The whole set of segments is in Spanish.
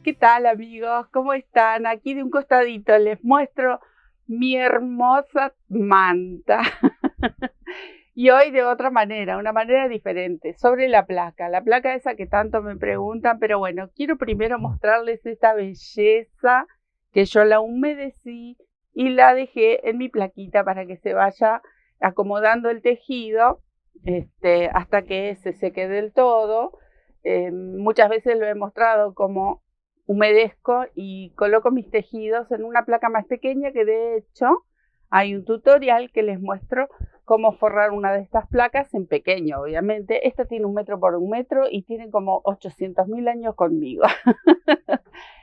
¿Qué tal, amigos? ¿Cómo están? Aquí de un costadito les muestro mi hermosa manta. Y hoy de otra manera, una manera diferente, sobre la placa esa que tanto me preguntan, pero bueno, quiero primero mostrarles esta belleza que yo la humedecí y la dejé en mi plaquita para que se vaya acomodando el tejido hasta que se seque del todo. Muchas veces lo he mostrado como humedezco y coloco mis tejidos en una placa más pequeña, que de hecho hay un tutorial que les muestro cómo forrar una de estas placas en pequeño, obviamente. Esta tiene 1 metro por 1 metro y tiene como 800.000 años conmigo.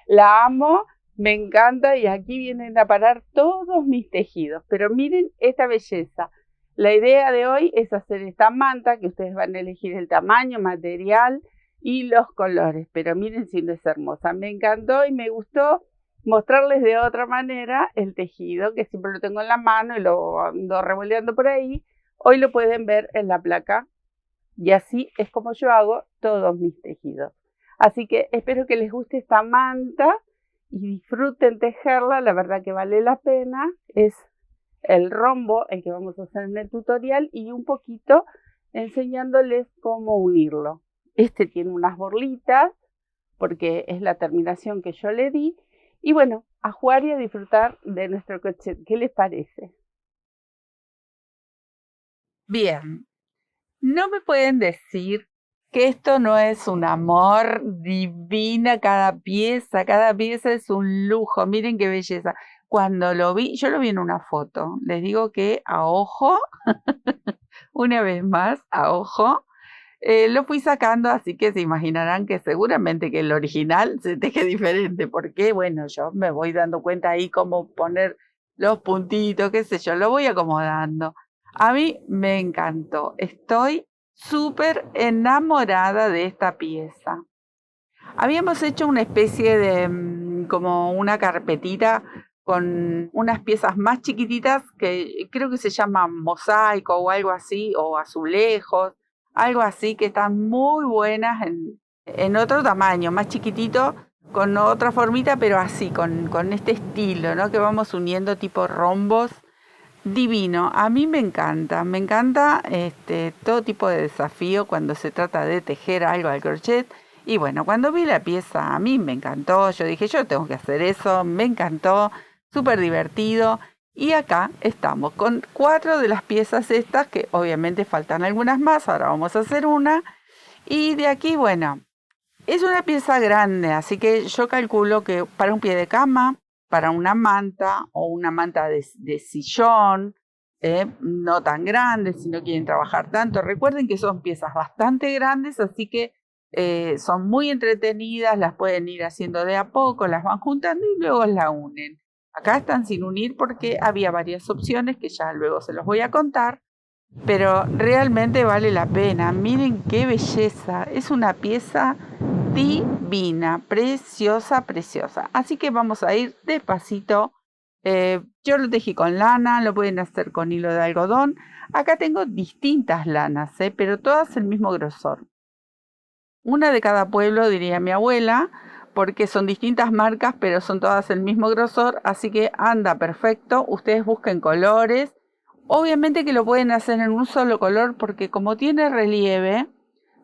La amo, me encanta, y aquí vienen a parar todos mis tejidos. Pero miren esta belleza. La idea de hoy es hacer esta manta, que ustedes van a elegir el tamaño, material y los colores. Pero miren si no es hermosa. Me encantó y me gustó mostrarles de otra manera el tejido, que siempre lo tengo en la mano y lo ando revoleando por ahí. Hoy lo pueden ver en la placa y así es como yo hago todos mis tejidos. Así que espero que les guste esta manta y disfruten tejerla. La verdad que vale la pena. Es el rombo el que vamos a hacer en el tutorial y un poquito enseñándoles cómo unirlo. Este tiene unas borlitas porque es la terminación que yo le di. Y bueno, a jugar y a disfrutar de nuestro crochet. ¿Qué les parece? Bien, no me pueden decir que esto no es un amor divina, cada pieza es un lujo. Miren qué belleza. Cuando lo vi, yo lo vi en una foto. Les digo que a ojo, una vez más, a ojo, lo fui sacando, así que se imaginarán que seguramente que el original se teje diferente, porque bueno, yo me voy dando cuenta ahí cómo poner los puntitos, qué sé yo, lo voy acomodando. A mí me encantó, estoy súper enamorada de esta pieza. Habíamos hecho una especie de como una carpetita con unas piezas más chiquititas que creo que se llaman mosaico o algo así, o azulejos, algo así, que están muy buenas en otro tamaño, más chiquitito, con otra formita, pero así, con este estilo, ¿no? Que vamos uniendo tipo rombos. Divino, a mí me encanta todo tipo de desafío cuando se trata de tejer algo al crochet. Y bueno, cuando vi la pieza a mí me encantó, yo dije yo tengo que hacer eso, me encantó, súper divertido. Y acá estamos con 4 de las piezas estas, que obviamente faltan algunas más, ahora vamos a hacer una. Y de aquí, bueno, es una pieza grande, así que yo calculo que para un pie de cama, para una manta o una manta de sillón, no tan grande si no quieren trabajar tanto. Recuerden que son piezas bastante grandes, así que son muy entretenidas, las pueden ir haciendo de a poco, las van juntando y luego la unen. Acá están sin unir porque había varias opciones que ya luego se los voy a contar, pero realmente vale la pena. Miren qué belleza, es una pieza divina, preciosa, preciosa. Así que vamos a ir despacito. Yo lo tejí con lana, lo pueden hacer con hilo de algodón. Acá tengo distintas lanas, pero todas el mismo grosor. Una de cada pueblo, diría mi abuela, porque son distintas marcas, pero son todas el mismo grosor, así que anda perfecto. Ustedes busquen colores. Obviamente que lo pueden hacer en un solo color, porque como tiene relieve,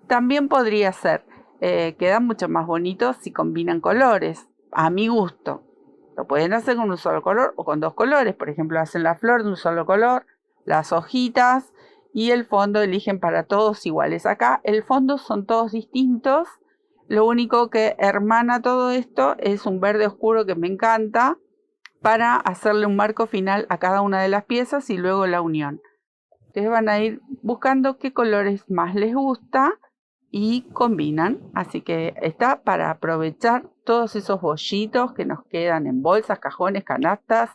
también podría ser. Quedan mucho más bonitos si combinan colores, a mi gusto. Lo pueden hacer con un solo color o con 2 colores. Por ejemplo, hacen la flor de un solo color, las hojitas y el fondo eligen para todos iguales. Acá el fondo son todos distintos. Lo único que hermana todo esto es un verde oscuro que me encanta, para hacerle un marco final a cada una de las piezas y luego la unión. Ustedes van a ir buscando qué colores más les gusta y combinan. Así que está para aprovechar todos esos bollitos que nos quedan en bolsas, cajones, canastas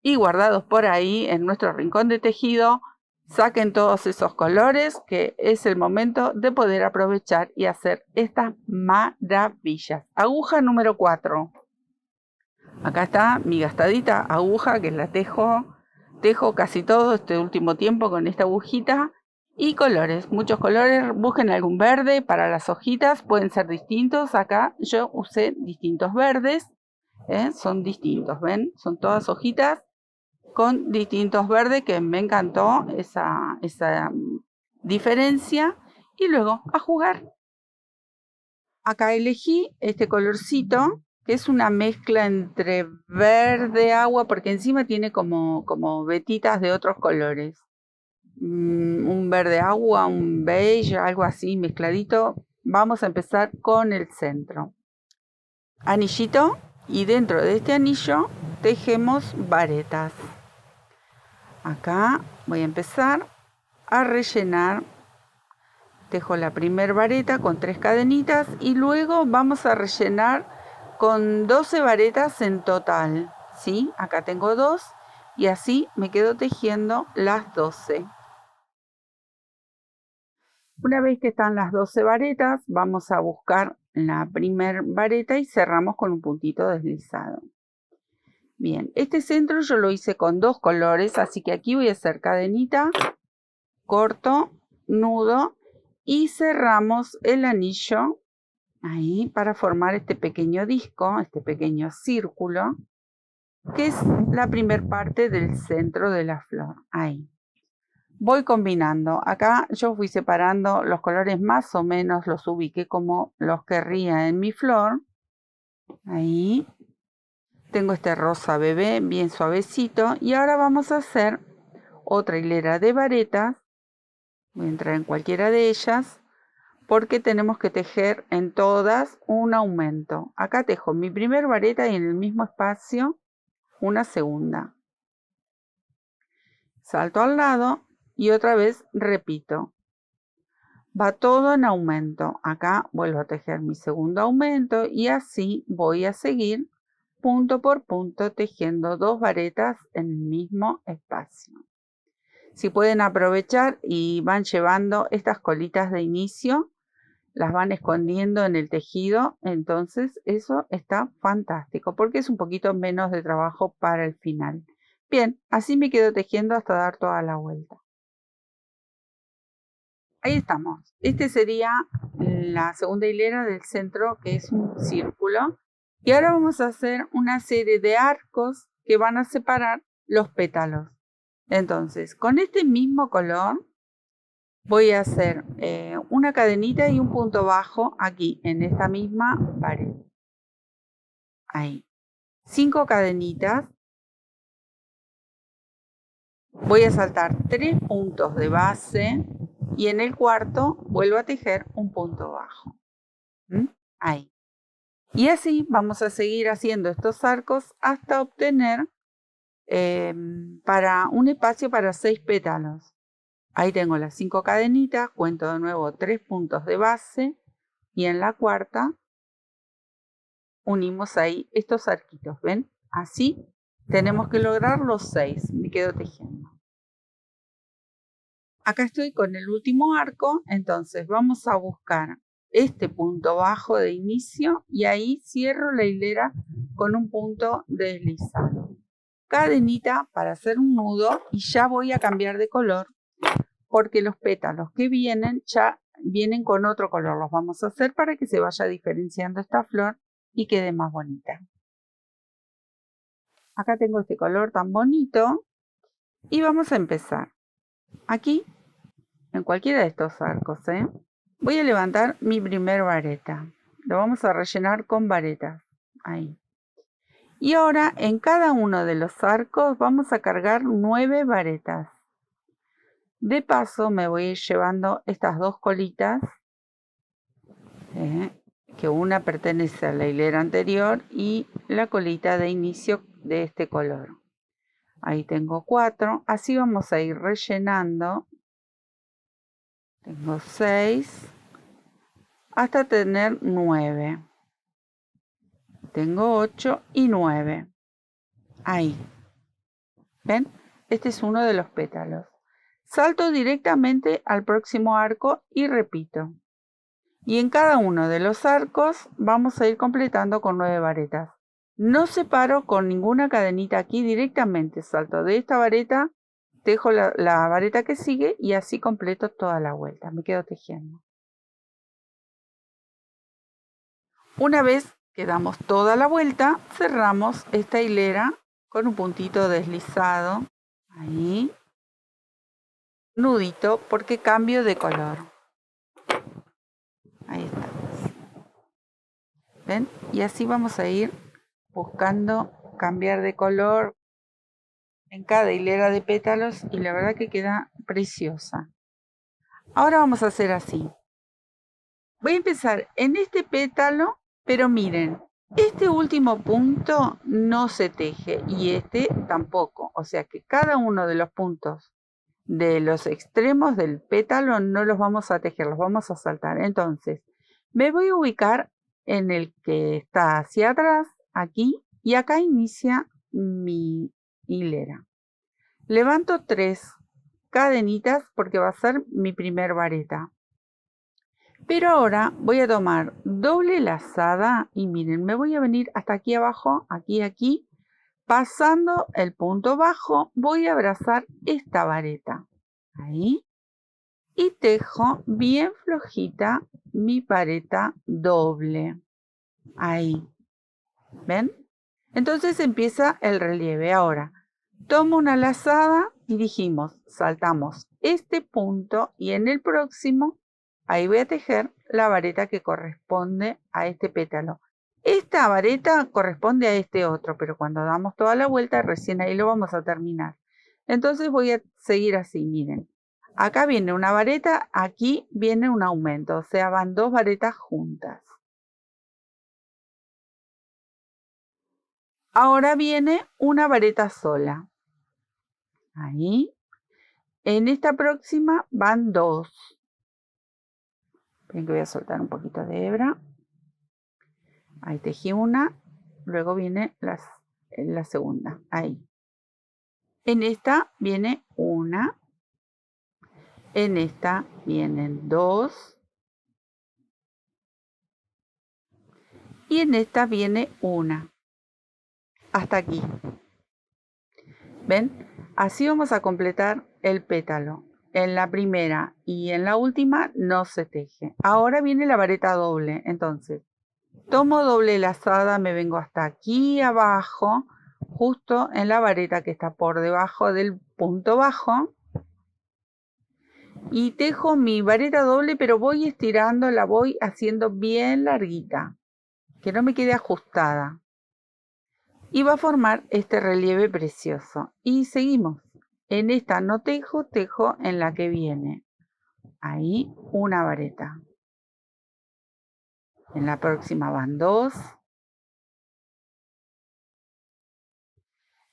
y guardados por ahí en nuestro rincón de tejido. Saquen todos esos colores, que es el momento de poder aprovechar y hacer estas maravillas. Aguja número 4. Acá está mi gastadita aguja, que la tejo casi todo este último tiempo con esta agujita. Y colores, muchos colores, busquen algún verde para las hojitas, pueden ser distintos. Acá yo usé distintos verdes, son distintos, ¿ven? Son todas hojitas con distintos verdes, que me encantó esa diferencia. Y luego a jugar. Acá elegí este colorcito, que es una mezcla entre verde, agua, porque encima tiene como vetitas de otros colores. Un verde agua, un beige, algo así mezcladito. Vamos a empezar con el centro. Anillito, y dentro de este anillo tejemos varetas. Acá voy a empezar a rellenar. Tejo la primera vareta con 3 cadenitas y luego vamos a rellenar con 12 varetas en total, ¿sí? Acá tengo 2 y así me quedo tejiendo las 12. Una vez que están las 12 varetas, vamos a buscar la primera vareta y cerramos con un puntito deslizado. Bien, este centro yo lo hice con 2 colores, así que aquí voy a hacer cadenita, corto, nudo y cerramos el anillo ahí para formar este pequeño disco, este pequeño círculo, que es la primera parte del centro de la flor. Ahí. Voy combinando. Acá yo fui separando los colores, más o menos los ubiqué como los querría en mi flor. Ahí. Tengo este rosa bebé bien suavecito. Y ahora vamos a hacer otra hilera de varetas. Voy a entrar en cualquiera de ellas, porque tenemos que tejer en todas un aumento. Acá tejo mi primer vareta y en el mismo espacio una segunda. Salto al lado y otra vez repito. Va todo en aumento. Acá vuelvo a tejer mi segundo aumento y así voy a seguir punto por punto tejiendo 2 varetas en el mismo espacio. Si pueden aprovechar y van llevando estas colitas de inicio, las van escondiendo en el tejido, entonces eso está fantástico porque es un poquito menos de trabajo para el final. Bien, así me quedo tejiendo hasta dar toda la vuelta. Ahí estamos. Este sería la segunda hilera del centro, que es un círculo. Y ahora vamos a hacer una serie de arcos que van a separar los pétalos. Entonces, con este mismo color voy a hacer una cadenita y un punto bajo aquí en esta misma pared. Ahí. 5 cadenitas. Voy a saltar 3 puntos de base y en el cuarto vuelvo a tejer un punto bajo. Ahí. Y así vamos a seguir haciendo estos arcos hasta obtener para un espacio para 6 pétalos. Ahí tengo las 5 cadenitas, cuento de nuevo 3 puntos de base y en la cuarta unimos ahí estos arquitos, ¿ven? Así tenemos que lograr los 6. Me quedo tejiendo. Acá estoy con el último arco, entonces vamos a buscar este punto bajo de inicio y ahí cierro la hilera con un punto deslizado. Cadenita para hacer un nudo y ya voy a cambiar de color porque los pétalos que vienen ya vienen con otro color. Los vamos a hacer para que se vaya diferenciando esta flor y quede más bonita. Acá tengo este color tan bonito y vamos a empezar. Aquí, en cualquiera de estos arcos, voy a levantar mi primer vareta. Lo vamos a rellenar con varetas. Ahí. Y ahora en cada uno de los arcos vamos a cargar 9 varetas. De paso me voy a ir llevando estas 2 colitas, que una pertenece a la hilera anterior y la colita de inicio de este color. Ahí tengo 4. Así vamos a ir rellenando. Tengo 6 hasta tener 9. Tengo 8 y 9. Ahí. ¿Ven? Este es uno de los pétalos. Salto directamente al próximo arco y repito. Y en cada uno de los arcos vamos a ir completando con 9 varetas. No separo con ninguna cadenita aquí, directamente salto de esta vareta tejo la vareta que sigue y así completo toda la vuelta. Me quedo tejiendo. Una vez que damos toda la vuelta, cerramos esta hilera con un puntito deslizado. Ahí. Nudito porque cambio de color. Ahí está. ¿Ven? Y así vamos a ir buscando cambiar de color en cada hilera de pétalos y la verdad que queda preciosa. Ahora vamos a hacer así. Voy a empezar en este pétalo, pero miren, este último punto no se teje y este tampoco. O sea que cada uno de los puntos de los extremos del pétalo no los vamos a tejer, los vamos a saltar. Entonces, me voy a ubicar en el que está hacia atrás, aquí, y acá inicia mi hilera. Levanto 3 cadenitas porque va a ser mi primer vareta. Pero ahora voy a tomar doble lazada y miren, me voy a venir hasta aquí abajo, aquí, pasando el punto bajo, voy a abrazar esta vareta. Ahí. Y tejo bien flojita mi vareta doble. Ahí. ¿Ven? Entonces empieza el relieve. Ahora, tomo una lazada y dijimos, saltamos este punto y en el próximo, ahí voy a tejer la vareta que corresponde a este pétalo. Esta vareta corresponde a este otro, pero cuando damos toda la vuelta, recién ahí lo vamos a terminar. Entonces voy a seguir así, miren. Acá viene una vareta, aquí viene un aumento, o sea, van 2 varetas juntas. Ahora viene una vareta sola. Ahí. En esta próxima van 2. Ven que voy a soltar un poquito de hebra. Ahí tejí una, luego viene la segunda. Ahí. En esta viene una. En esta vienen 2. Y en esta viene una. Hasta aquí. ¿Ven? Así vamos a completar el pétalo. En la primera y en la última no se teje. Ahora viene la vareta doble. Entonces, tomo doble lazada, me vengo hasta aquí abajo, justo en la vareta que está por debajo del punto bajo. Y tejo mi vareta doble, pero voy estirando, la voy haciendo bien larguita, que no me quede ajustada. Y va a formar este relieve precioso. Y seguimos. En esta no tejo, tejo en la que viene. Ahí una vareta. En la próxima van 2.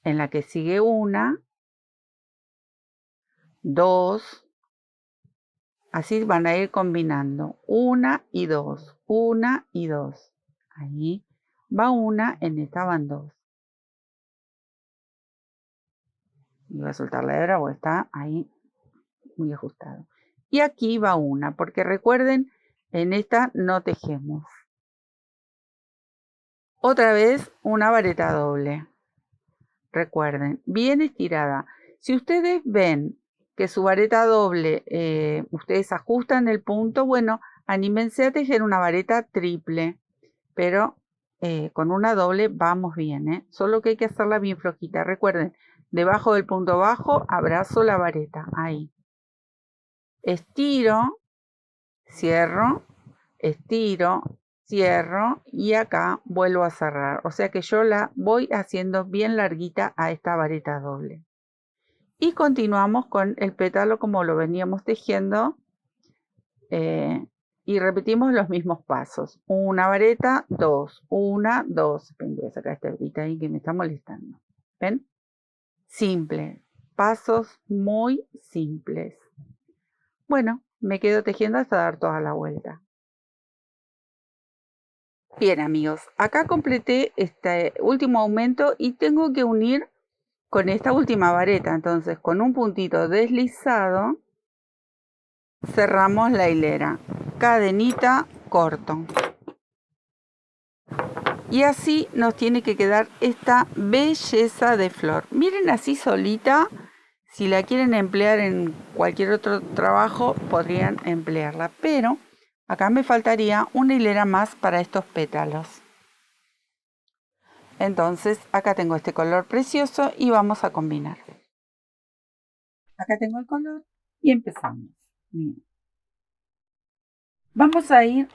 En la que sigue una. 2. Así van a ir combinando. 1 y 2. 1 y 2. Ahí va una, en esta van 2. Y voy a soltar la hebra porque está ahí muy ajustado. Y aquí va una, porque recuerden, en esta no tejemos. Otra vez una vareta doble. Recuerden, bien estirada. Si ustedes ven que su vareta doble, ustedes ajustan el punto, bueno, anímense a tejer una vareta triple, pero con una doble vamos bien, solo que hay que hacerla bien flojita. Recuerden, debajo del punto bajo, abrazo la vareta, ahí. Estiro, cierro, estiro, cierro y acá vuelvo a cerrar. O sea que yo la voy haciendo bien larguita a esta vareta doble. Y continuamos con el pétalo como lo veníamos tejiendo. Y repetimos los mismos pasos. Una vareta, 2, 1, 2. Voy a sacar esta hebrita ahí que me está molestando. ¿Ven? Simple. Pasos muy simples. Bueno, me quedo tejiendo hasta dar toda la vuelta. Bien, amigos, acá completé este último aumento y tengo que unir con esta última vareta. Entonces, con un puntito deslizado, cerramos la hilera. Cadenita, corto. Y así nos tiene que quedar esta belleza de flor. Miren, así solita Si la quieren emplear en cualquier otro trabajo, podrían emplearla, pero acá me faltaría una hilera más para estos pétalos. Entonces, acá tengo este color precioso y vamos a combinar. Acá tengo el color y empezamos. Miren. Vamos a ir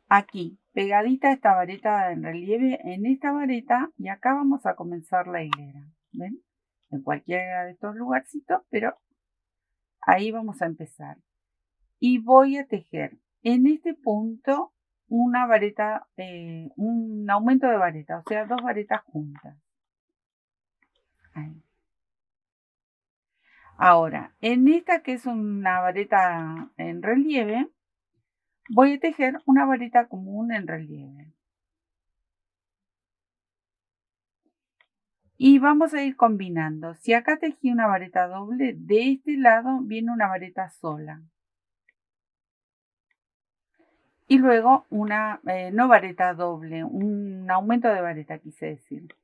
aquí, pegadita a esta vareta en relieve, en esta vareta, y acá vamos a comenzar la hilera. ¿Ven? En cualquiera de estos lugarcitos, pero ahí vamos a empezar. Y voy a tejer en este punto una vareta, un aumento de vareta, o sea, 2 varetas juntas. Ahí. Ahora, en esta que es una vareta en relieve, voy a tejer una vareta común en relieve. Y vamos a ir combinando. Si acá tejí una vareta doble, de este lado viene una vareta sola. Y luego una, no vareta doble, un aumento de vareta quise decir.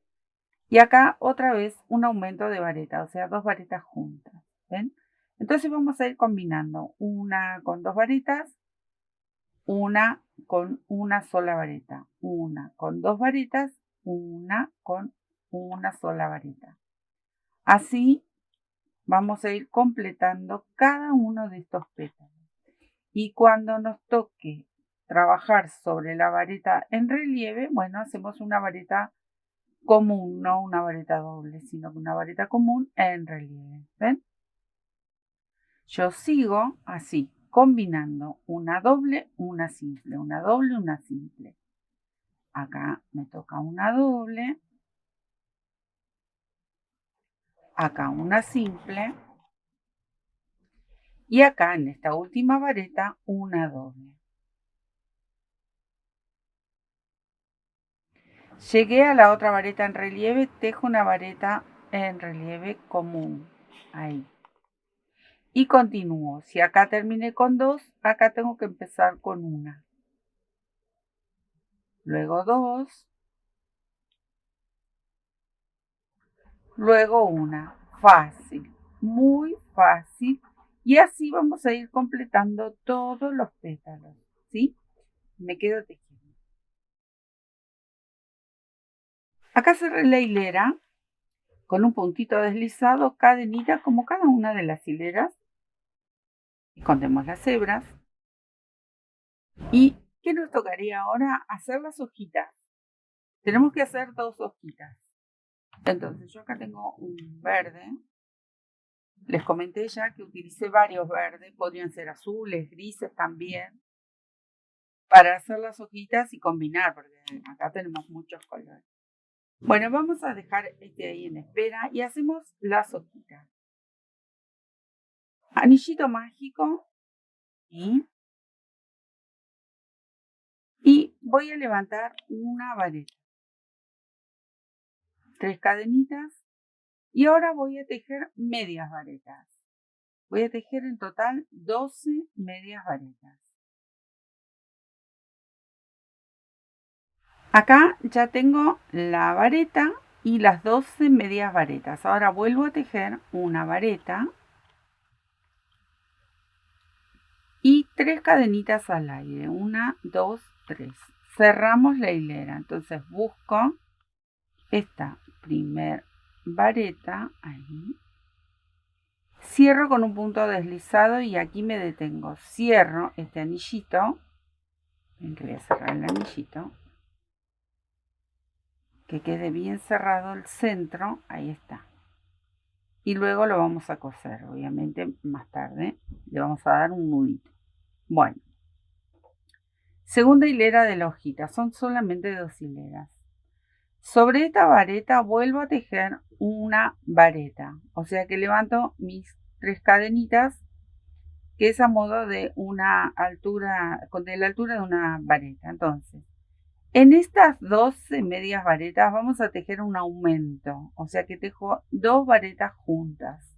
Y acá otra vez un aumento de vareta, o sea, 2 varetas juntas. ¿Ven? Entonces vamos a ir combinando una con 2 varetas, una con una sola vareta, una con 2 varetas, una con una sola vareta. Así vamos a ir completando cada uno de estos pétalos. Y cuando nos toque trabajar sobre la vareta en relieve, bueno, hacemos una vareta común, no una vareta doble, sino una vareta común en relieve. ¿Ven? Yo sigo así, combinando una doble, una simple, una doble, una simple. Acá me toca una doble, acá una simple y acá en esta última vareta una doble. Llegué a la otra vareta en relieve, tejo una vareta en relieve común, ahí. Y continúo. Si acá terminé con 2, acá tengo que empezar con una. Luego 2. Luego una. Fácil. Muy fácil. Y así vamos a ir completando todos los pétalos. ¿Sí? Me quedo tejiendo. Acá cerré la hilera con un puntito deslizado, cadenita como cada una de las hileras. Escondemos las hebras. ¿Y qué nos tocaría ahora? Hacer las hojitas. Tenemos que hacer 2 hojitas. Entonces yo acá tengo un verde. Les comenté ya que utilicé varios verdes. Podrían ser azules, grises también. Para hacer las hojitas y combinar, porque acá tenemos muchos colores. Bueno, vamos a dejar este ahí en espera y hacemos las hojitas. Anillito mágico. ¿Sí? Y voy a levantar una vareta. 3 cadenitas. Y ahora voy a tejer medias varetas. Voy a tejer en total 12 medias varetas. Acá ya tengo la vareta y las 12 medias varetas. Ahora vuelvo a tejer una vareta y 3 cadenitas al aire. 1, 2, 3. Cerramos la hilera. Entonces busco esta primer vareta ahí. Cierro con un punto deslizado y aquí me detengo. Cierro este anillito. Ven que voy a cerrar el anillito. Que quede bien cerrado el centro. Ahí está. Y luego lo vamos a coser. Obviamente más tarde le vamos a dar un nudito. Bueno. Segunda hilera de la hojita. Son solamente 2 hileras. Sobre esta vareta vuelvo a tejer una vareta. O sea que levanto mis 3 cadenitas, que es a modo de una altura, de la altura de una vareta. Entonces, en estas 12 medias varetas vamos a tejer un aumento. O sea que tejo 2 varetas juntas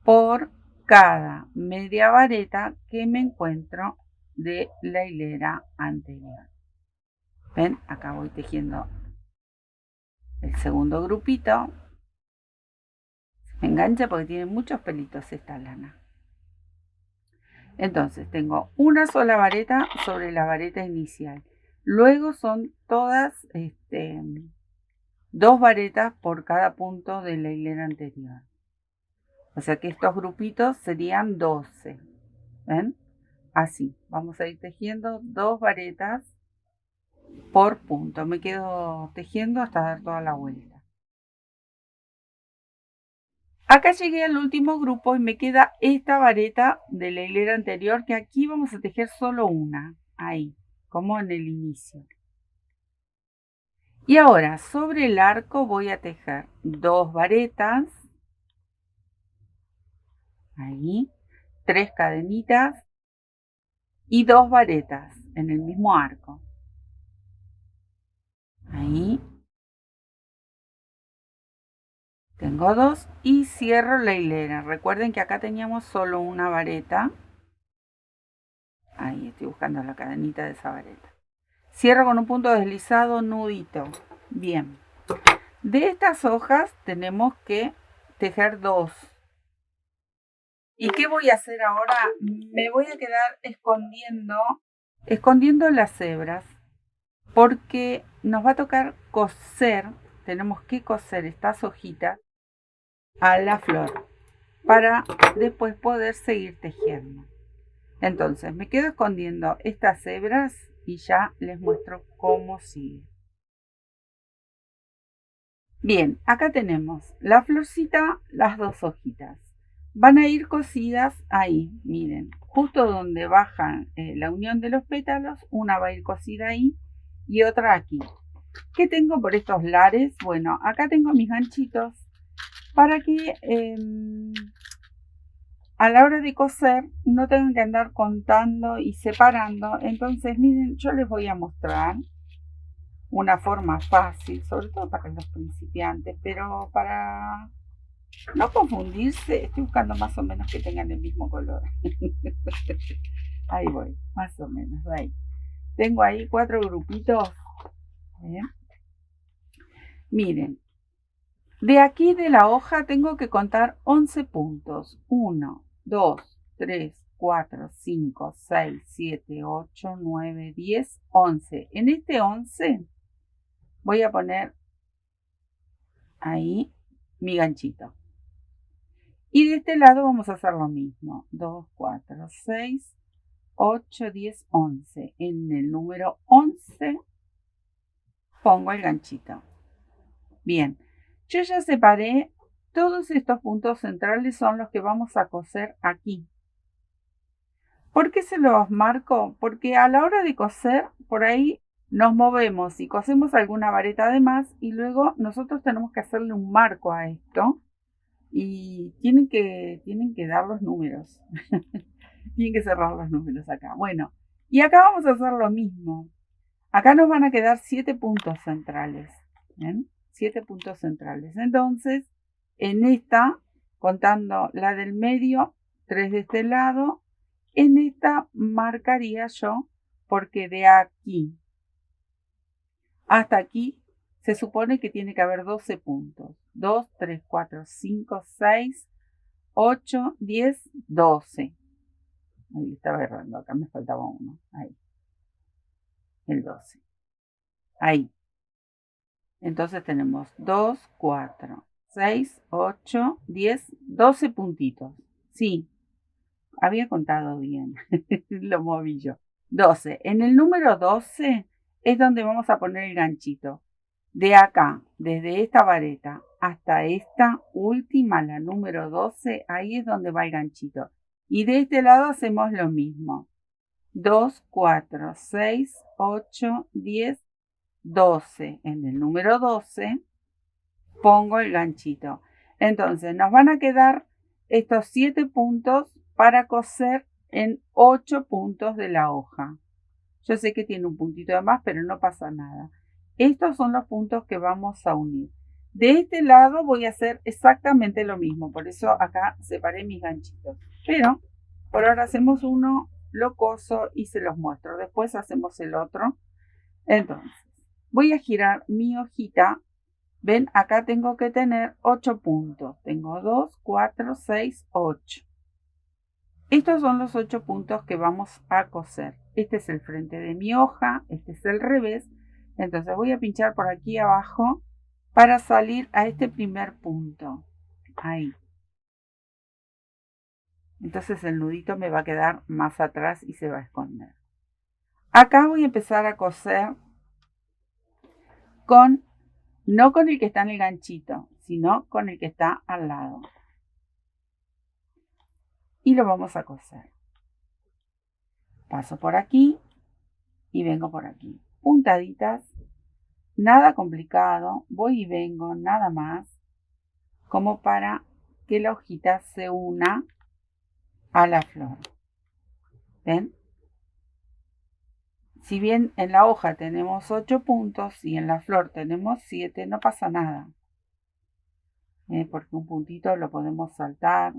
por cada media vareta que me encuentro de la hilera anterior. ¿Ven? Acá voy tejiendo el segundo grupito. Me engancha porque tiene muchos pelitos esta lana. Entonces tengo una sola vareta sobre la vareta inicial. Luego son todas dos varetas por cada punto de la hilera anterior. O sea que estos grupitos serían 12. ¿Ven? Así, vamos a ir tejiendo dos varetas por punto. Me quedo tejiendo hasta dar toda la vuelta. Acá llegué al último grupo y me queda esta vareta de la hilera anterior, que aquí vamos a tejer solo una, ahí, como en el inicio. Y ahora sobre el arco voy a tejer dos varetas, ahí, tres cadenitas y dos varetas en el mismo arco. Ahí. Tengo dos y cierro la hilera. Recuerden que acá teníamos solo una vareta. Ahí estoy buscando la cadenita de esa vareta. Cierro con un punto deslizado, nudito. Bien. De estas hojas tenemos que tejer dos. ¿Y qué voy a hacer ahora? Me voy a quedar escondiendo las hebras, porque nos va a tocar coser. Tenemos que coser estas hojitas a la flor para después poder seguir tejiendo. Entonces me quedo escondiendo estas hebras y ya les muestro cómo sigue. Bien, acá tenemos la florcita, las dos hojitas. Van a ir cosidas ahí, miren, justo donde bajan la unión de los pétalos, una va a ir cosida ahí y otra aquí. ¿Qué tengo por estos lares? Bueno, acá tengo mis ganchitos para que a la hora de coser no tengan que andar contando y separando. Entonces, miren, yo les voy a mostrar una forma fácil, sobre todo para los principiantes, pero para no confundirse, estoy buscando más o menos que tengan el mismo color. Ahí voy, más o menos, ahí. Tengo ahí 4 grupitos. Miren, de aquí de la hoja tengo que contar 11 puntos. 1, 2, 3, 4, 5, 6, 7, 8, 9, 10, 11. En este 11 voy a poner ahí mi ganchito. Y de este lado vamos a hacer lo mismo. 2, 4, 6, 8, 10, 11. En el número 11 pongo el ganchito. Bien, yo ya separé todos estos puntos centrales, son los que vamos a coser aquí. ¿Por qué se los marco? Porque a la hora de coser, por ahí nos movemos y cosemos alguna vareta de más y luego nosotros tenemos que hacerle un marco a esto y tienen que dar los números. Tienen que cerrar los números acá. Bueno, y acá vamos a hacer lo mismo. Acá nos van a quedar 7 puntos centrales. ¿Ven? 7 puntos centrales. Entonces, en esta, contando la del medio, 3 de este lado, en esta marcaría yo, porque de aquí hasta aquí se supone que tiene que haber 12 puntos. 2, 3, 4, 5, 6, 8, 10, 12. Ahí estaba errando, acá me faltaba uno. Ahí. El 12. Ahí. Entonces tenemos 2, 4, 6, 8, 10, 12 puntitos. Sí, había contado bien. Lo moví yo. 12. En el número 12 es donde vamos a poner el ganchito. De acá, desde esta vareta hasta esta última, la número 12, ahí es donde va el ganchito. Y de este lado hacemos lo mismo. 2, 4, 6, 8, 10, 12. En el número 12 pongo el ganchito. Entonces nos van a quedar estos 7 puntos para coser en 8 puntos de la hoja. Yo sé que tiene un puntito de más, pero no pasa nada. Estos son los puntos que vamos a unir. De este lado voy a hacer exactamente lo mismo, por eso acá separé mis ganchitos. Pero por ahora hacemos uno, lo coso y se los muestro. Después hacemos el otro. Entonces, voy a girar mi hojita Ven, acá tengo que tener 8 puntos. Tengo 2, 4, 6, 8. Estos son los 8 puntos que vamos a coser. Este es el frente de mi hoja, este es el revés. Entonces voy a pinchar por aquí abajo para salir a este primer punto. Ahí. Entonces el nudito me va a quedar más atrás y se va a esconder. Acá voy a empezar a coser no con el que está en el ganchito, sino con el que está al lado. Y lo vamos a coser. Paso por aquí y vengo por aquí. Puntaditas, nada complicado, voy y vengo, nada más, como para que la hojita se una a la flor. ¿Ven? Si bien en la hoja tenemos 8 puntos y en la flor tenemos 7, no pasa nada. Porque un puntito lo podemos saltar.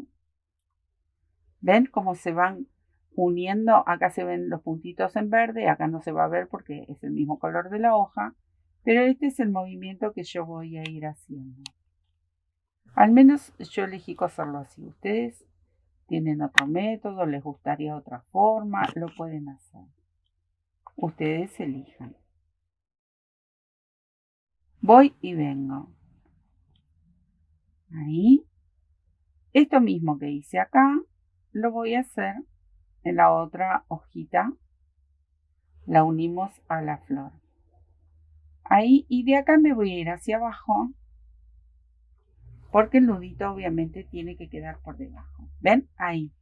¿Ven cómo se van uniendo? Acá se ven los puntitos en verde, acá no se va a ver porque es el mismo color de la hoja, pero este es el movimiento que yo voy a ir haciendo. Al menos yo elegí coserlo así. Ustedes tienen otro método, les gustaría otra forma, lo pueden hacer. Ustedes elijan. Voy y vengo. Ahí. Esto mismo que hice acá, lo voy a hacer en la otra hojita. La unimos a la flor. Ahí, y de acá me voy a ir hacia abajo, porque el nudito obviamente tiene que quedar por debajo. ¿Ven? Ahí.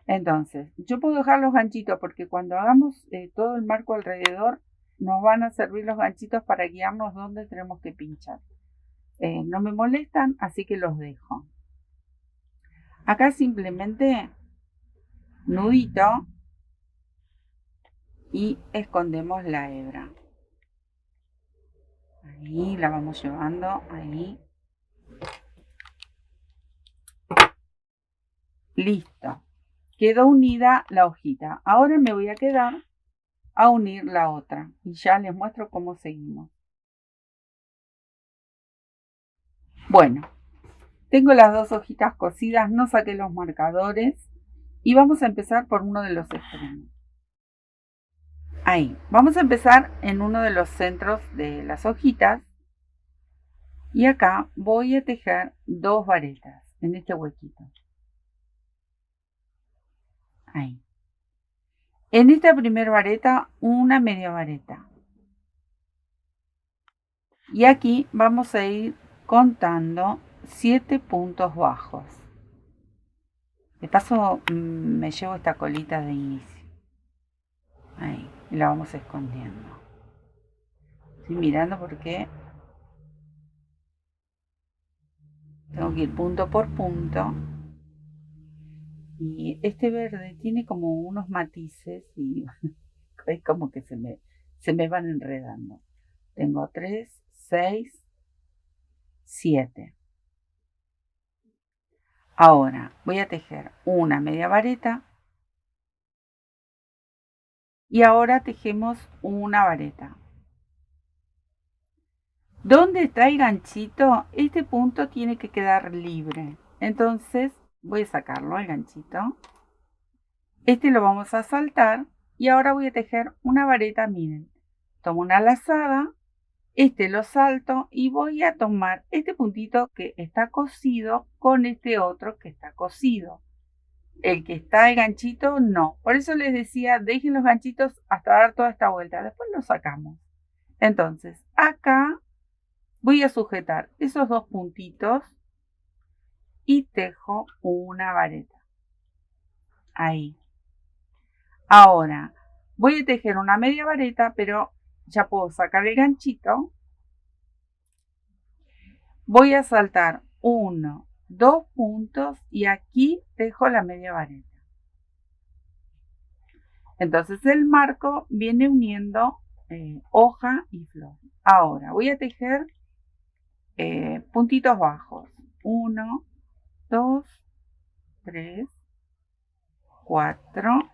Entonces, yo puedo dejar los ganchitos porque cuando hagamos todo el marco alrededor, nos van a servir los ganchitos para guiarnos dónde tenemos que pinchar. No me molestan, así que los dejo. Acá simplemente nudito y escondemos la hebra. Ahí la vamos llevando, ahí. Listo. Quedó unida la hojita. Ahora me voy a quedar a unir la otra y ya les muestro cómo seguimos. Bueno, tengo las dos hojitas cosidas, no saqué los marcadores y vamos a empezar por uno de los extremos. Ahí, vamos a empezar en uno de los centros de las hojitas y acá voy a tejer 2 varetas en este huequito. Ahí. En esta primera vareta, una media vareta. Y aquí vamos a ir contando 7 puntos bajos. De paso me llevo esta colita de inicio. Ahí, y la vamos escondiendo. Estoy mirando porque tengo que ir punto por punto. Y este verde tiene como unos matices y es como que se me van enredando. Tengo 3, 6, 7. Ahora voy a tejer una media vareta y ahora tejemos una vareta. ¿Dónde está el ganchito? Este punto tiene que quedar libre. Entonces voy a sacarlo, el ganchito. Este lo vamos a saltar y ahora voy a tejer una vareta, miren. Tomo una lazada, este lo salto y voy a tomar este puntito que está cosido con este otro que está cosido. El que está el ganchito, no. Por eso les decía, dejen los ganchitos hasta dar toda esta vuelta. Después lo sacamos. Entonces, acá voy a sujetar esos 2 puntitos y tejo una vareta. Ahí. Ahora, voy a tejer una media vareta, pero ya puedo sacar el ganchito. Voy a saltar 1, 2 puntos y aquí tejo la media vareta. Entonces el marco viene uniendo hoja y flor. Ahora voy a tejer puntitos bajos. 1, 2, 3, 4,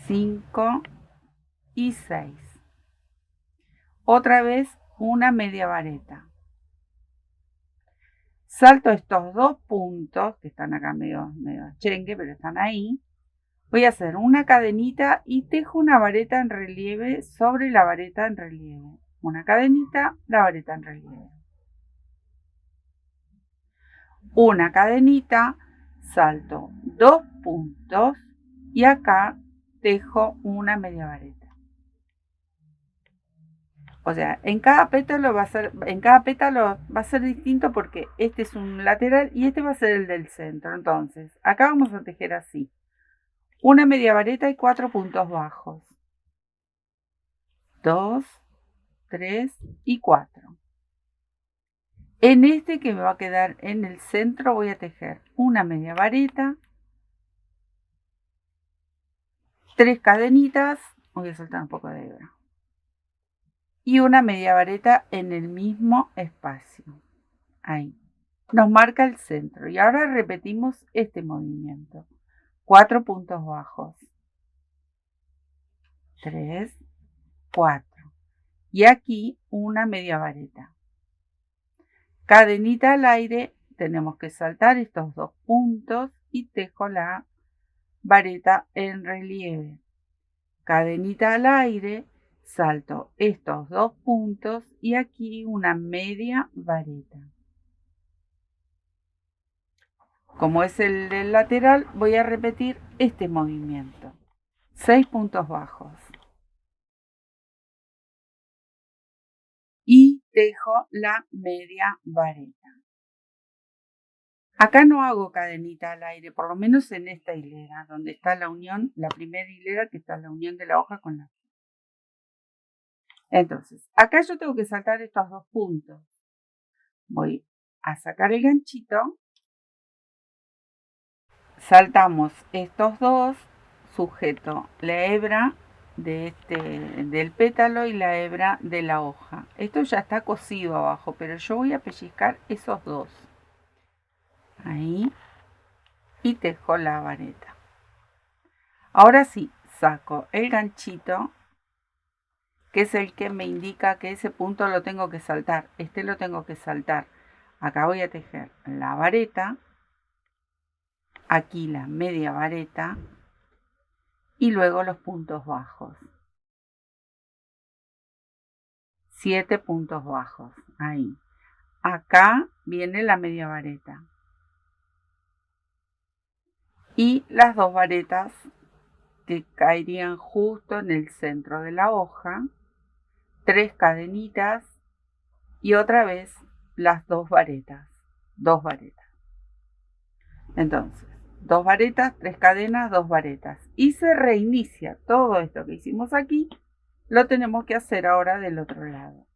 5 y 6. Otra vez una media vareta. Salto estos dos puntos, que están acá medio chengue, pero están ahí. Voy a hacer una cadenita y tejo una vareta en relieve sobre la vareta en relieve. Una cadenita, la vareta en relieve. Una cadenita, salto dos puntos y acá tejo una media vareta. O sea, en cada pétalo va a ser distinto porque este es un lateral y este va a ser el del centro. Entonces, acá vamos a tejer así. Una media vareta y 4 puntos bajos. 2, 3 y 4. En este que me va a quedar en el centro voy a tejer una media vareta, 3 cadenitas, voy a soltar un poco de hebra, y una media vareta en el mismo espacio. Ahí. Nos marca el centro. Y ahora repetimos este movimiento. 4 puntos bajos. 3, 4. Y aquí una media vareta. Cadenita al aire. Tenemos que saltar estos dos puntos y tejo la vareta en relieve. Cadenita al aire. Salto estos dos puntos y aquí una media vareta. Como es el del lateral, voy a repetir este movimiento. 6 puntos bajos. Y tejo la media vareta. Acá no hago cadenita al aire, por lo menos en esta hilera, donde está la unión, la primera hilera que está la unión de la hoja con la. Entonces, acá yo tengo que saltar estos dos puntos. Voy a sacar el ganchito. Saltamos estos dos, sujeto la hebra del pétalo y la hebra de la hoja. Esto ya está cosido abajo, pero yo voy a pellizcar esos dos. Ahí. Y tejo la vareta. Ahora sí, saco el ganchito, que es el que me indica que ese punto lo tengo que saltar. Este lo tengo que saltar. Acá voy a tejer la vareta. Aquí la media vareta. Y luego los puntos bajos. 7 puntos bajos. Ahí. Acá viene la media vareta. Y las dos varetas que caerían justo en el centro de la hoja. 3 cadenitas. Y otra vez las dos varetas. 2 varetas. Entonces, 2 varetas, 3 cadenas, 2 varetas. Y se reinicia todo esto que hicimos aquí. Lo tenemos que hacer ahora del otro lado.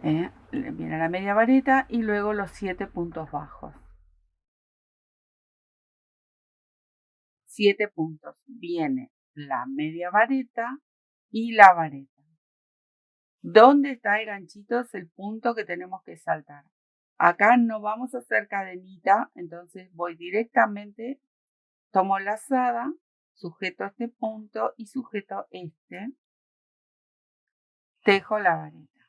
Viene la media vareta y luego los 7 puntos bajos. 7 puntos. Viene la media vareta y la vareta. ¿Dónde está el ganchito? Es el punto que tenemos que saltar. Acá no vamos a hacer cadenita, entonces voy directamente, tomo la lazada, sujeto este punto y sujeto este. Tejo la vareta.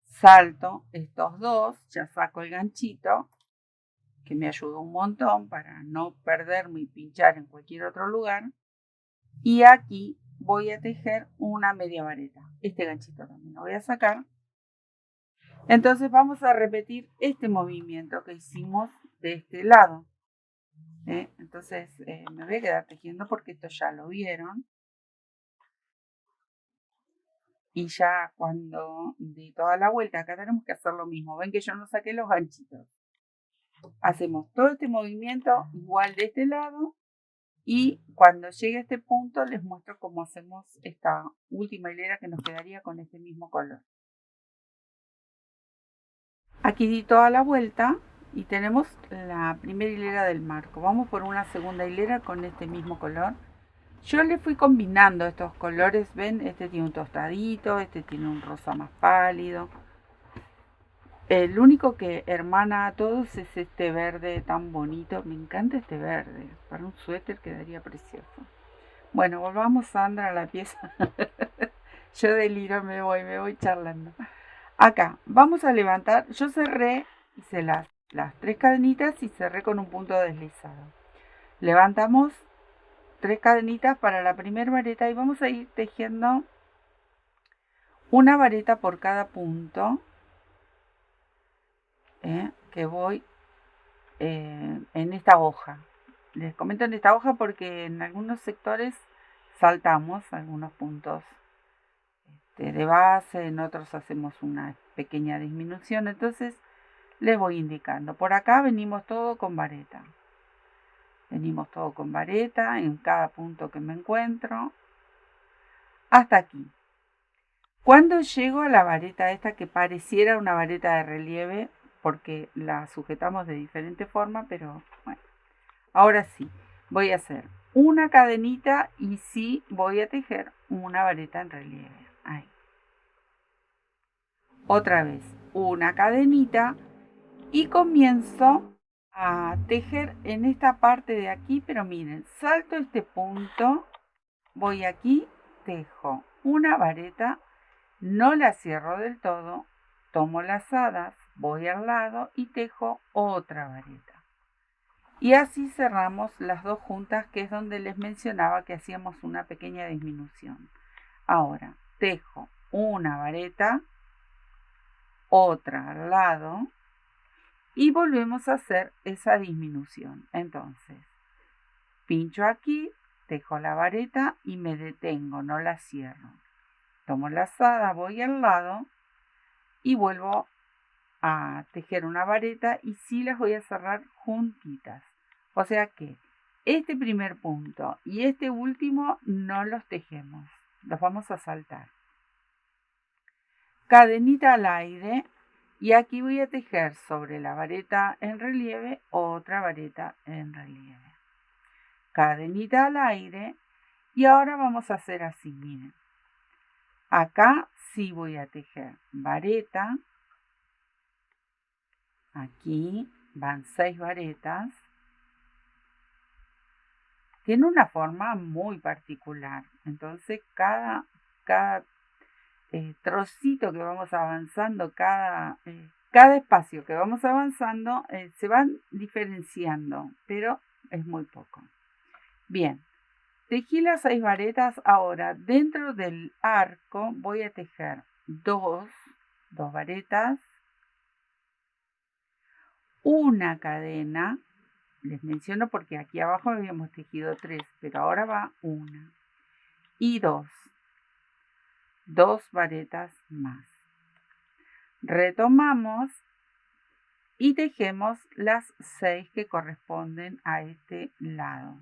Salto estos dos, ya saco el ganchito, que me ayuda un montón para no perderme y pinchar en cualquier otro lugar. Y aquí voy a tejer una media vareta. Este ganchito también lo voy a sacar. Entonces vamos a repetir este movimiento que hicimos de este lado. Entonces me voy a quedar tejiendo porque esto ya lo vieron. Y ya cuando di toda la vuelta, acá tenemos que hacer lo mismo. Ven que yo no saqué los ganchitos. Hacemos todo este movimiento igual de este lado. Y cuando llegue a este punto les muestro cómo hacemos esta última hilera que nos quedaría con este mismo color. Aquí di toda la vuelta y tenemos la primera hilera del marco. Vamos por una segunda hilera con este mismo color. Yo le fui combinando estos colores, ven, este tiene un tostadito, este tiene un rosa más pálido. El único que hermana a todos es este verde tan bonito. Me encanta este verde, para un suéter quedaría precioso. Bueno, volvamos, Sandra, a la pieza. Yo deliro, me voy charlando. Acá, vamos a levantar, yo cerré, hice las 3 cadenitas y cerré con un punto deslizado. Levantamos 3 cadenitas para la primera vareta y vamos a ir tejiendo una vareta por cada punto que voy en esta hoja. Les comento en esta hoja porque en algunos sectores saltamos algunos puntos de base, en otros hacemos una pequeña disminución, entonces les voy indicando. Por acá venimos todo con vareta. Venimos todo con vareta en cada punto que me encuentro. Hasta aquí. Cuando llego a la vareta esta que pareciera una vareta de relieve, porque la sujetamos de diferente forma, pero bueno, ahora sí, voy a hacer una cadenita y sí voy a tejer una vareta en relieve. Ahí. Otra vez, una cadenita y comienzo a tejer en esta parte de aquí, pero miren, salto este punto, voy aquí, tejo una vareta, no la cierro del todo, tomo lazadas, voy al lado y tejo otra vareta. Y así cerramos las dos juntas, que es donde les mencionaba que hacíamos una pequeña disminución. Ahora, tejo una vareta, otra al lado, y volvemos a hacer esa disminución. Entonces, pincho aquí, tejo la vareta y me detengo, no la cierro. Tomo lazada, voy al lado y vuelvo a tejer una vareta y sí las voy a cerrar juntitas. O sea que este primer punto y este último no los tejemos, los vamos a saltar. Cadenita al aire y aquí voy a tejer sobre la vareta en relieve otra vareta en relieve. Cadenita al aire y ahora vamos a hacer así, miren. Acá sí voy a tejer vareta, aquí van 6 varetas. Tiene una forma muy particular, entonces cada trocito que vamos avanzando, cada espacio que vamos avanzando se van diferenciando, pero es muy poco. Bien, tejí las 6 varetas, ahora dentro del arco voy a tejer dos varetas, una cadena, les menciono porque aquí abajo habíamos tejido 3, pero ahora va una, y dos varetas más. Retomamos y tejemos las 6 que corresponden a este lado.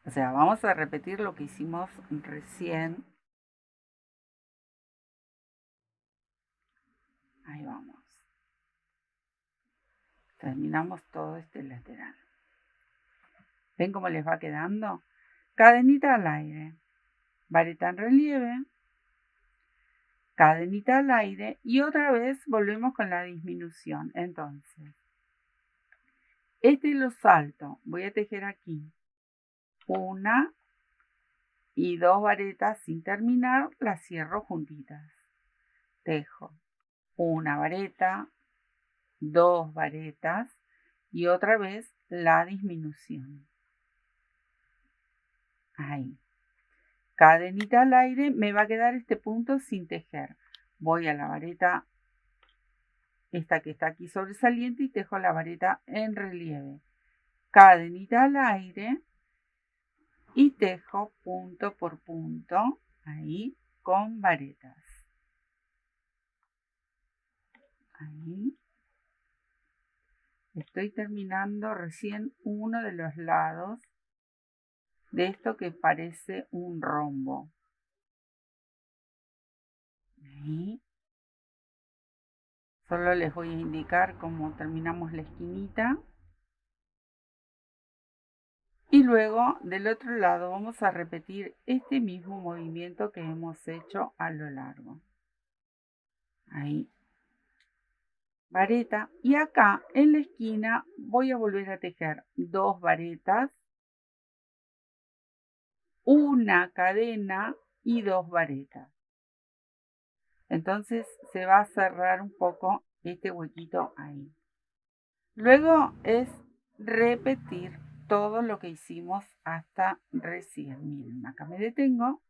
O sea, vamos a repetir lo que hicimos recién. Ahí vamos. Terminamos todo este lateral. ¿Ven cómo les va quedando? Cadenita al aire, vareta en relieve, cadenita al aire y otra vez volvemos con la disminución. Entonces, este lo salto, voy a tejer aquí una y 2 varetas sin terminar, las cierro juntitas. Tejo una vareta, 2 varetas y otra vez la disminución. Ahí. Cadenita al aire, me va a quedar este punto sin tejer. Voy a la vareta, esta que está aquí sobresaliente, y tejo la vareta en relieve. Cadenita al aire y tejo punto por punto, ahí, con varetas. Ahí. Estoy terminando recién uno de los lados de esto que parece un rombo. Ahí. Solo les voy a indicar cómo terminamos la esquinita. Y luego del otro lado vamos a repetir este mismo movimiento que hemos hecho a lo largo. Ahí. Vareta. Y acá en la esquina voy a volver a tejer 2 varetas una cadena y 2 varetas. Entonces se va a cerrar un poco este huequito ahí. Luego es repetir todo lo que hicimos hasta recién. Miren, acá me detengo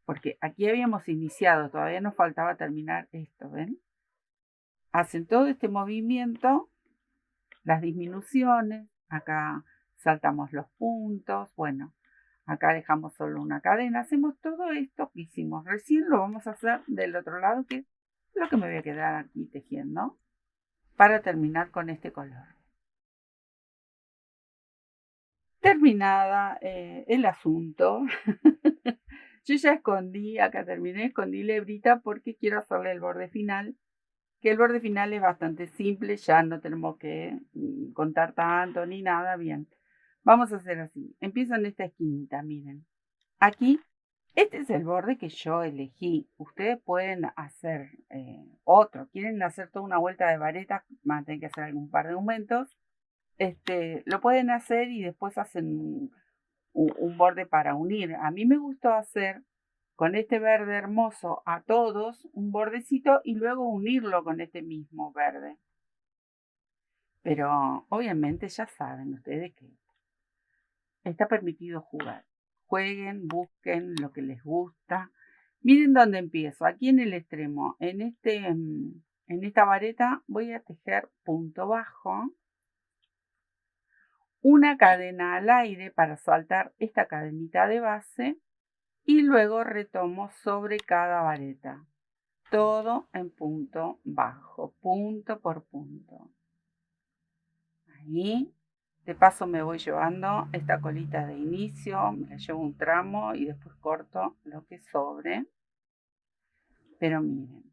porque aquí habíamos iniciado, todavía nos faltaba terminar esto, ¿ven? Hacen todo este movimiento, las disminuciones, acá saltamos los puntos, bueno, acá dejamos solo una cadena, hacemos todo esto que hicimos recién, lo vamos a hacer del otro lado, que es lo que me voy a quedar aquí tejiendo, para terminar con este color. Terminada el asunto, yo ya escondí, acá terminé, escondí la hebrita porque quiero hacerle el borde final, que el borde final es bastante simple, ya no tenemos que contar tanto ni nada, bien. Vamos a hacer así, empiezo en esta esquinita, miren. Aquí, este es el borde que yo elegí. Ustedes pueden hacer otro, quieren hacer toda una vuelta de varetas, van a tener que hacer algún par de aumentos. Lo pueden hacer y después hacen un borde para unir. A mí me gustó hacer con este verde hermoso a todos un bordecito y luego unirlo con este mismo verde. Pero obviamente ya saben ustedes que está permitido jugar. Jueguen, busquen lo que les gusta. Miren dónde empiezo. Aquí en el extremo, en esta vareta voy a tejer punto bajo, una cadena al aire para saltar esta cadenita de base y luego retomo sobre cada vareta. Todo en punto bajo, punto por punto. Ahí. De paso me voy llevando esta colita de inicio, me la llevo un tramo y después corto lo que sobre. Pero miren,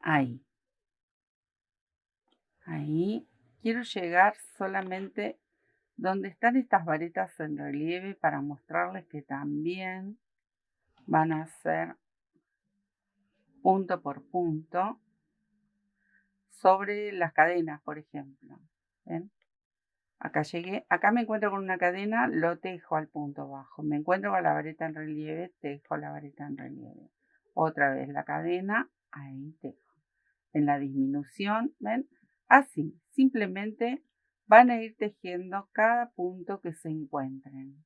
ahí. Ahí quiero llegar solamente donde están estas varetas en relieve para mostrarles que también van a hacer punto por punto sobre las cadenas, por ejemplo. ¿Ven? Acá llegué, acá me encuentro con una cadena, lo tejo al punto bajo. Me encuentro con la vareta en relieve, tejo la vareta en relieve. Otra vez la cadena, ahí tejo. En la disminución, ¿ven? Así, simplemente van a ir tejiendo cada punto que se encuentren.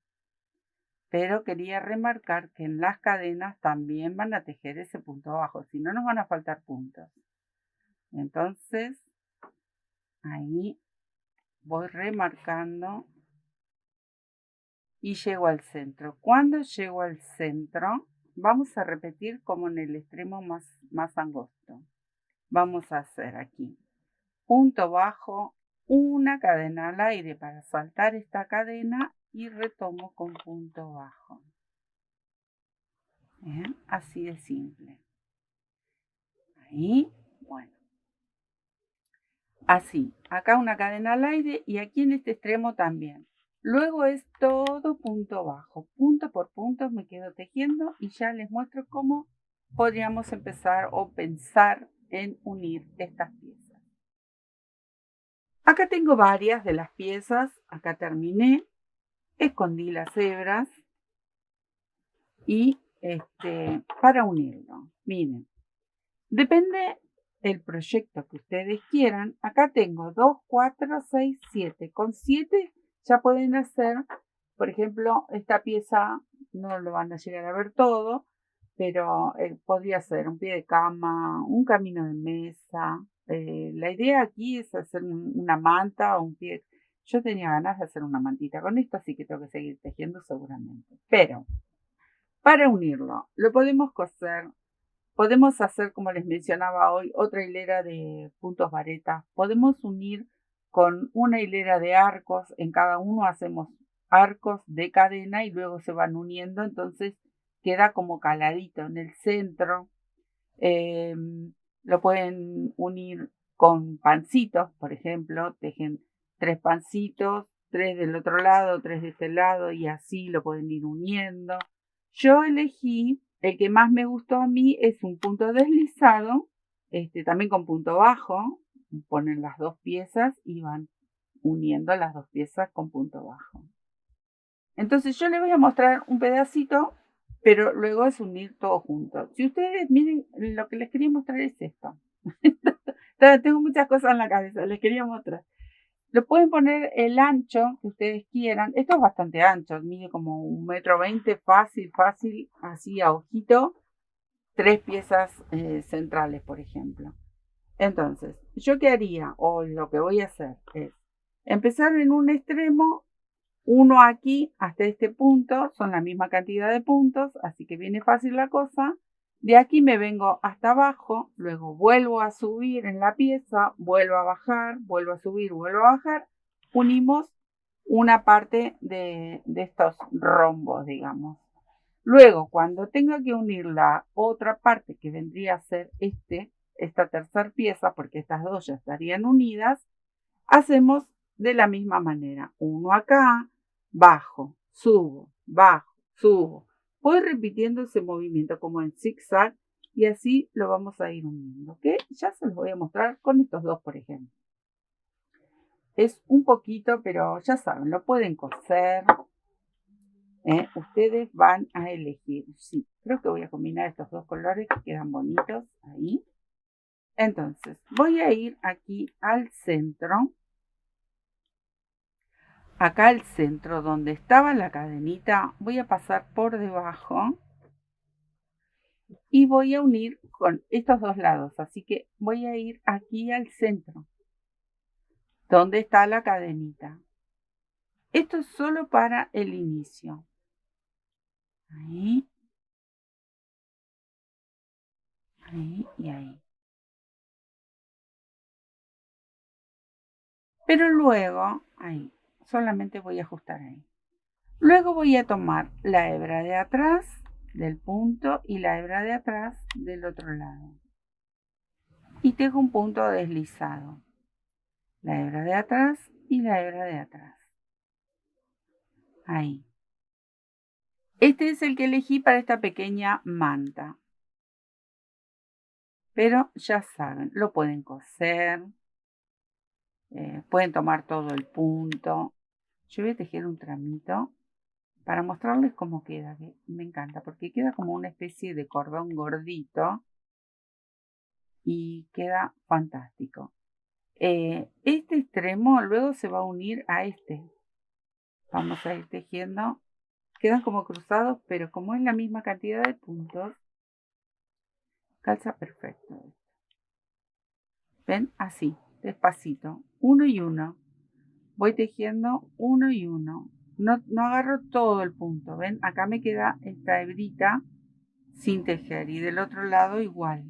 Pero quería remarcar que en las cadenas también van a tejer ese punto bajo, si no nos van a faltar puntos. Entonces, ahí voy remarcando y llego al centro. Cuando llego al centro, vamos a repetir como en el extremo más angosto. Vamos a hacer aquí punto bajo, una cadena al aire para saltar esta cadena y retomo con punto bajo. ¿Bien? Así de simple. Ahí, bueno. Así, acá una cadena al aire y aquí en este extremo también. Luego es todo punto bajo, punto por punto me quedo tejiendo y ya les muestro cómo podríamos empezar o pensar en unir estas piezas. Acá tengo varias de las piezas, acá terminé, escondí las hebras y para unirlo, miren, depende del proyecto que ustedes quieran. Acá tengo 2, 4, 6, 7. Con 7 ya pueden hacer, por ejemplo, esta pieza, no lo van a llegar a ver todo, pero podría ser un pie de cama, un camino de mesa. La idea aquí es hacer una manta o un pie. Yo tenía ganas de hacer una mantita con esto, así que tengo que seguir tejiendo seguramente. Pero para unirlo, lo podemos coser. Podemos hacer, como les mencionaba hoy, otra hilera de puntos varetas. Podemos unir con una hilera de arcos. En cada uno hacemos arcos de cadena y luego se van uniendo. Entonces queda como caladito en el centro. Lo pueden unir con pancitos, por ejemplo. Tejen 3 pancitos, 3 del otro lado, 3 de este lado y así lo pueden ir uniendo. Yo elegí, el que más me gustó a mí es un punto deslizado, también con punto bajo. Ponen las 2 piezas y van uniendo las 2 piezas con punto bajo. Entonces yo les voy a mostrar un pedacito, pero luego es unir todo junto. Si ustedes miren, lo que les quería mostrar es esto. Tengo muchas cosas en la cabeza, les quería mostrar. Lo pueden poner el ancho que ustedes quieran. Esto es bastante ancho, mide como 1,20 m, fácil, fácil, así a ojito. 3 piezas centrales, por ejemplo. Entonces, ¿yo qué haría? O lo que voy a hacer es empezar en un extremo, uno aquí hasta este punto, son la misma cantidad de puntos, así que viene fácil la cosa. De aquí me vengo hasta abajo, luego vuelvo a subir en la pieza, vuelvo a bajar, vuelvo a subir, vuelvo a bajar. Unimos una parte de estos rombos, digamos. Luego, cuando tenga que unir la otra parte, que vendría a ser esta tercera pieza, porque estas dos ya estarían unidas, hacemos de la misma manera. Uno acá, bajo, subo, bajo, subo. Voy repitiendo ese movimiento como en zigzag y así lo vamos a ir uniendo, ¿ok? Ya se los voy a mostrar con estos dos, por ejemplo. Es un poquito, pero ya saben, lo pueden coser. Ustedes van a elegir. Sí, creo que voy a combinar estos dos colores que quedan bonitos ahí. Entonces, voy a ir aquí al centro. Acá al centro donde estaba la cadenita, voy a pasar por debajo y voy a unir con estos dos lados. Así que voy a ir aquí al centro, donde está la cadenita. Esto es solo para el inicio. Ahí, ahí y ahí. Pero luego, ahí, solamente voy a ajustar ahí. Luego voy a tomar la hebra de atrás del punto y la hebra de atrás del otro lado. Y tengo un punto deslizado. La hebra de atrás y la hebra de atrás. Ahí. Este es el que elegí para esta pequeña manta. Pero ya saben, lo pueden coser. Pueden tomar todo el punto. Yo voy a tejer un tramito para mostrarles cómo queda. Que me encanta porque queda como una especie de cordón gordito. Y queda fantástico. Este extremo luego se va a unir a este. Vamos a ir tejiendo. Quedan como cruzados, pero como es la misma cantidad de puntos, calza perfecto. ¿Ven? Así, despacito, uno y uno. Voy tejiendo uno y uno. No agarro todo el punto, ¿ven? Acá me queda esta hebrita sin tejer y del otro lado igual.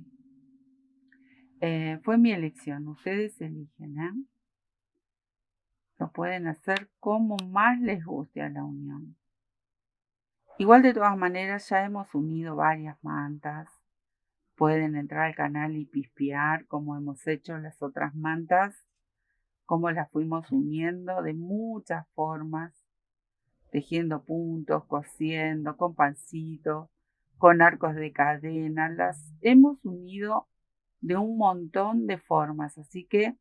Fue mi elección, ustedes eligen, ¿eh? Lo pueden hacer como más les guste a la unión. Igual de todas maneras ya hemos unido varias mantas. Pueden entrar al canal y pispear como hemos hecho las otras mantas, cómo las fuimos uniendo de muchas formas, tejiendo puntos, cosiendo, con pancitos, con arcos de cadena. Las hemos unido de un montón de formas, así que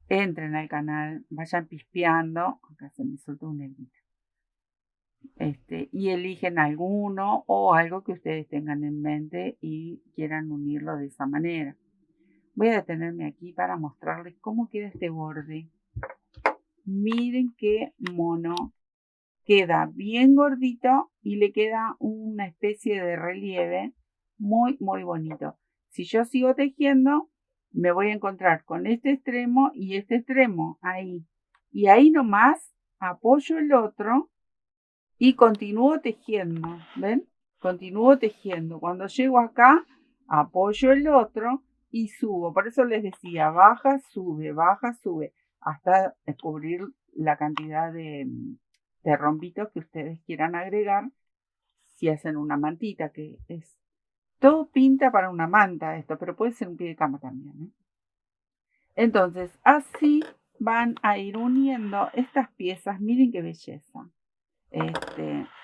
entren al canal, vayan pispeando. Acá se me soltó un hilito. Y eligen alguno o algo que ustedes tengan en mente y quieran unirlo de esa manera. Voy a detenerme aquí para mostrarles cómo queda este borde. Miren qué mono. Queda bien gordito y le queda una especie de relieve muy, muy bonito. Si yo sigo tejiendo, me voy a encontrar con este extremo y este extremo ahí. Y ahí nomás apoyo el otro y continúo tejiendo, ¿ven? Continúo tejiendo. Cuando llego acá, apoyo el otro y subo. Por eso les decía, baja, sube, hasta descubrir la cantidad de rombitos que ustedes quieran agregar si hacen una mantita, que es todo pinta para una manta esto, pero puede ser un pie de cama también, ¿eh? Entonces, así van a ir uniendo estas piezas. Miren qué belleza.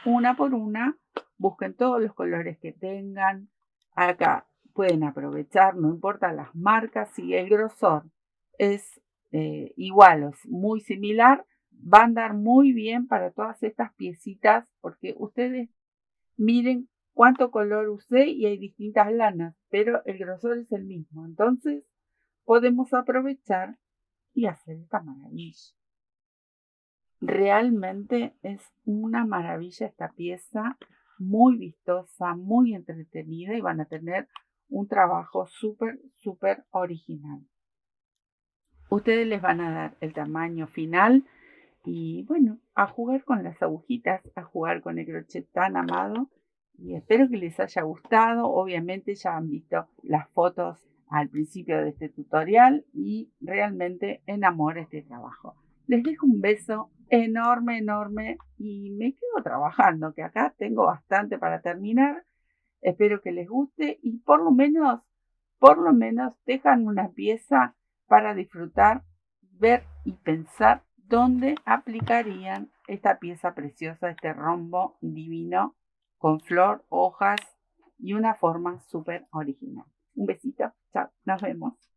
Una por una, busquen todos los colores que tengan. Acá pueden aprovechar, no importa las marcas, si el grosor es igual o es muy similar, va a andar muy bien para todas estas piecitas porque ustedes miren cuánto color usé y hay distintas lanas, pero el grosor es el mismo. Entonces podemos aprovechar y hacer esta maravilla. Realmente es una maravilla esta pieza, muy vistosa, muy entretenida y van a tener un trabajo súper, súper original. Ustedes les van a dar el tamaño final y bueno, a jugar con las agujitas, a jugar con el crochet tan amado y espero que les haya gustado. Obviamente ya han visto las fotos al principio de este tutorial y realmente enamora este trabajo. Les dejo un beso enorme, enorme y me quedo trabajando, que acá tengo bastante para terminar. Espero que les guste y por lo menos dejan una pieza para disfrutar, ver y pensar dónde aplicarían esta pieza preciosa, este rombo divino con flor, hojas y una forma súper original. Un besito, chao, nos vemos.